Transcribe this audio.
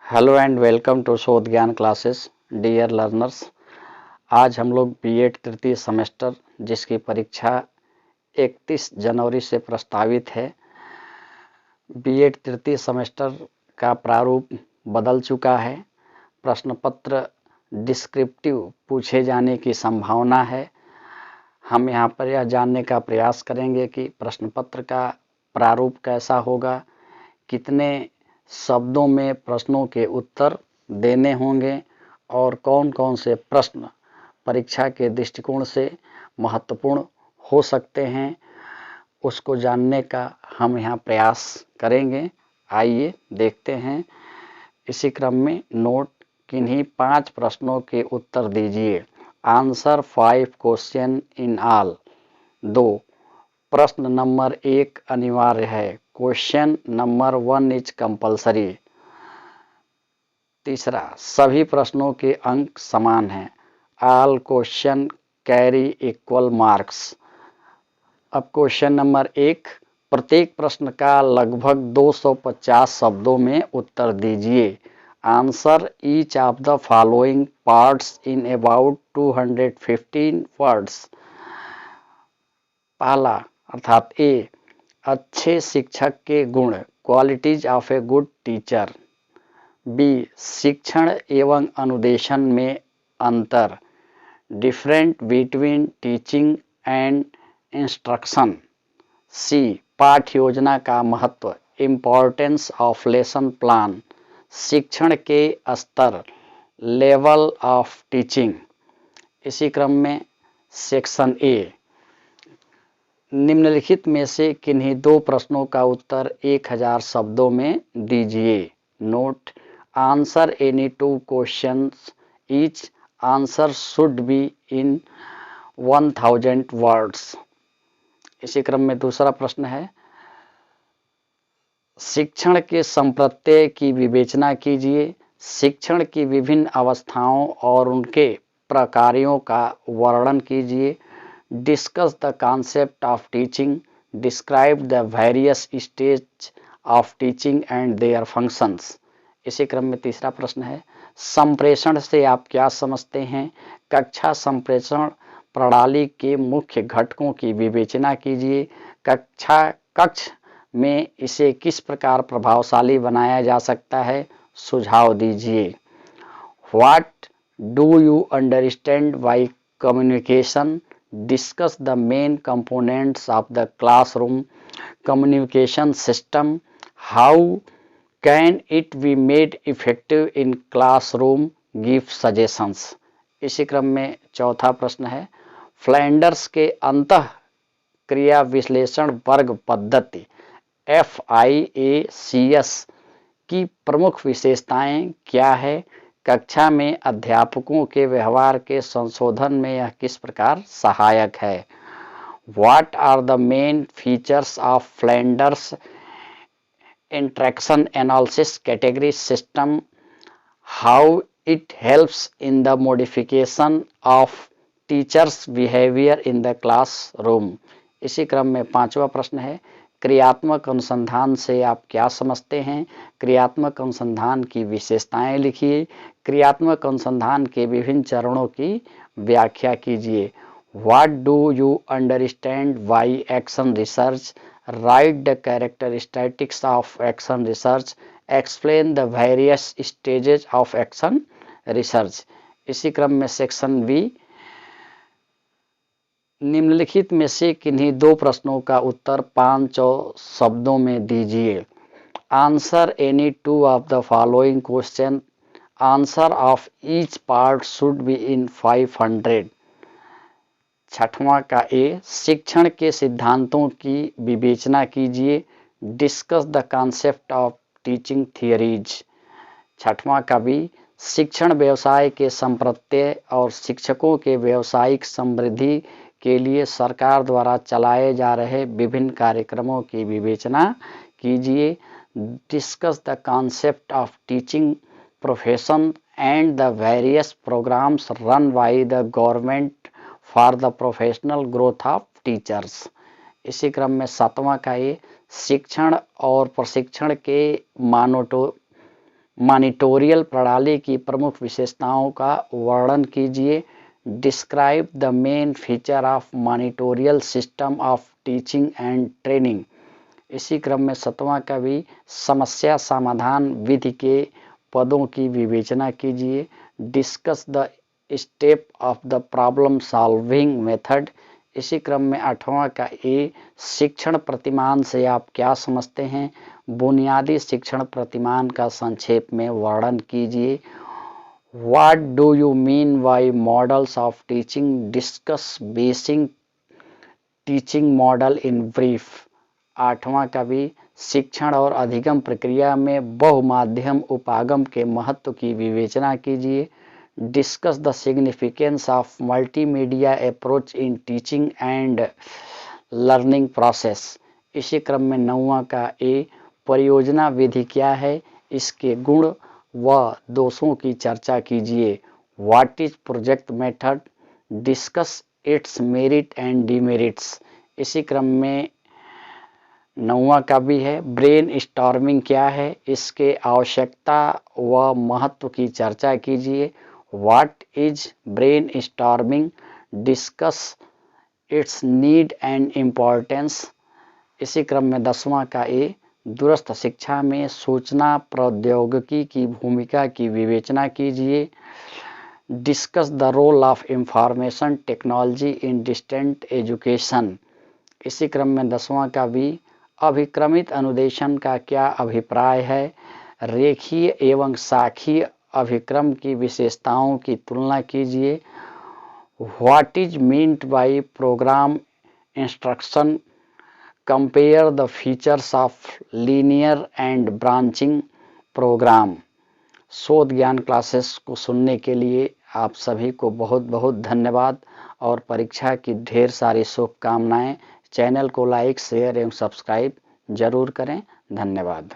Hello and welcome to शोध ज्ञान classes dear learners. आज हम लोग बीएड तृतीय सेमेस्टर जिसकी परीक्षा 31 जनवरी से प्रस्तावित है। बीएड तृतीय सेमेस्टर का प्रारूप बदल चुका है। प्रश्न पत्र डिस्क्रिप्टिव पूछे जाने की संभावना है। हम यहाँ पर यह जानने का प्रयास करेंगे कि प्रश्न पत्र का प्रारूप कैसा होगा, कितने शब्दों में प्रश्नों के उत्तर देने होंगे और कौन कौन से प्रश्न परीक्षा के दृष्टिकोण से महत्वपूर्ण हो सकते हैं, उसको जानने का हम यहाँ प्रयास करेंगे। आइए देखते हैं। इसी क्रम में नोट, किन्हीं 5 प्रश्नों के उत्तर दीजिए। Answer 5 question in all. 2, प्रश्न नंबर 1 अनिवार्य है। Question number 1 is compulsory. तीसरा, सभी प्रश्नों के अंक समान हैं। All question carry equal marks. अब क्वेश्चन नंबर 1, प्रत्येक प्रश्न का लगभग 250 शब्दों में उत्तर दीजिए। Answer each of the following parts in about 215 words. पहला अर्थात ए, अच्छे शिक्षक के गुण, qualities of a good teacher. B, शिक्षण एवं अनुदेशन में अंतर, different between teaching and instruction. C, पाठ्य योजना का महत्व, इम्पोर्टेंस ऑफ लेसन प्लान, शिक्षण के स्तर, लेवल ऑफ टीचिंग। इसी क्रम में सेक्शन ए, निम्नलिखित में से किन्हीं 2 प्रश्नों का उत्तर 1000 शब्दों में दीजिए। Note, answer any 2 questions, each answer should be in 1000 words. इसी क्रम में दूसरा प्रश्न है, शिक्षण के संप्रत्यय की विवेचना कीजिए। शिक्षण की विभिन्न अवस्थाओं और उनके प्रकारों का वर्णन कीजिए। Discuss the concept of teaching, describe the various stage of teaching and their functions. इसी क्रम में तीसरा प्रश्न है, संप्रेषण से आप क्या समझते हैं। कक्षा संप्रेषण प्रणाली के मुख्य घटकों की विवेचना कीजिए। कक्ष में इसे किस प्रकार प्रभावशाली बनाया जा सकता है, सुझाव दीजिए। What do you understand by communication. Discuss the main components of the classroom communication system. How can it be made effective in classroom? Give suggestions. इसी क्रम में चौथा प्रश्न है, फ्लैंडर्स के अंतः क्रिया विश्लेषण वर्ग पद्धति FIACS की प्रमुख विशेषताएं क्या है। कक्षा में अध्यापकों के व्यवहार के संशोधन में यह किस प्रकार सहायक है। What are the main features of Flinders interaction analysis category system? How it helps in the modification of teachers behavior in the classroom। इसी क्रम में पांचवा प्रश्न है, क्रियात्मक अनुसंधान से आप क्या समझते हैं। क्रियात्मक अनुसंधान की विशेषताएं लिखिए। क्रियात्मक अनुसंधान के विभिन्न चरणों की व्याख्या कीजिए। What do you understand by action research. Right the characteristics of action research. Explain the various stages of action research. इसी क्रम में सेक्शन बी, निम्नलिखित में से किन्हीं 2 प्रश्नों का उत्तर 500 शब्दों में दीजिए। Answer any 2 of the following question. Answer of each part should be in 500। छठवां का ए, शिक्षण के सिद्धांतों की विवेचना कीजिए। Discuss the concept of teaching theories. छठवां का बी, शिक्षण व्यवसाय के संप्रत्यय और शिक्षकों के व्यावसायिक समृद्धि के लिए सरकार द्वारा चलाए जा रहे विभिन्न कार्यक्रमों की विवेचना कीजिए। Discuss the concept of teaching profession and the various programmes run by the government for the professional growth of teachers. इसी क्रम में सातवां का ये, शिक्षण और प्रशिक्षण के मॉनिटोरियल प्रणाली की प्रमुख विशेषताओं का वर्णन कीजिए। Describe the main feature of monitorial system of teaching and training. इसी क्रम में 7वां का भी समस्या समाधान विधि के पदों की विवेचना कीजिए। Discuss the step of the problem solving method. इसी क्रम में 8वां का ए शिक्षण प्रतिमान से आप क्या समझते हैं। बुनियादी शिक्षण प्रतिमान का संक्षेप में वर्णन कीजिए। What do you mean by models of teaching. Discuss basic teaching model in brief. 8वां का भी शिक्षण और अधिगम प्रक्रिया में बहुमाध्यम उपागम के महत्व की विवेचना कीजिए। Discuss the significance of multimedia approach in teaching and learning process. इसी क्रम में 9वां का ए परियोजना विधि क्या है, इसके गुण व दोषों की चर्चा कीजिए। What is project method. Discuss it's merit and demerits. इसी क्रम में 9वां का भी है ब्रेन स्टॉर्मिंग क्या है, इसके आवश्यकता व महत्व की चर्चा कीजिए। What is brain storming. Discuss it's need and importance. इसी क्रम में 10वां का ए दूरस्थ शिक्षा में सूचना प्रौद्योगिकी की भूमिका की विवेचना कीजिए। Discuss the role of information technology in distant education. इसी क्रम में 10वां का भी अभिक्रमित अनुदेशन का क्या अभिप्राय है। रेखीय एवं शाखीय अभिक्रम की विशेषताओं की तुलना कीजिए। What is meant by programme instruction. Compare the features of linear and branching programme. शोध ज्ञान क्लासेस को सुनने के लिए आप सभी को बहुत बहुत धन्यवाद और परीक्षा की ढेर सारी शुभकामनाएं। चैनल को लाइक शेयर एवं सब्सक्राइब जरूर करें। धन्यवाद।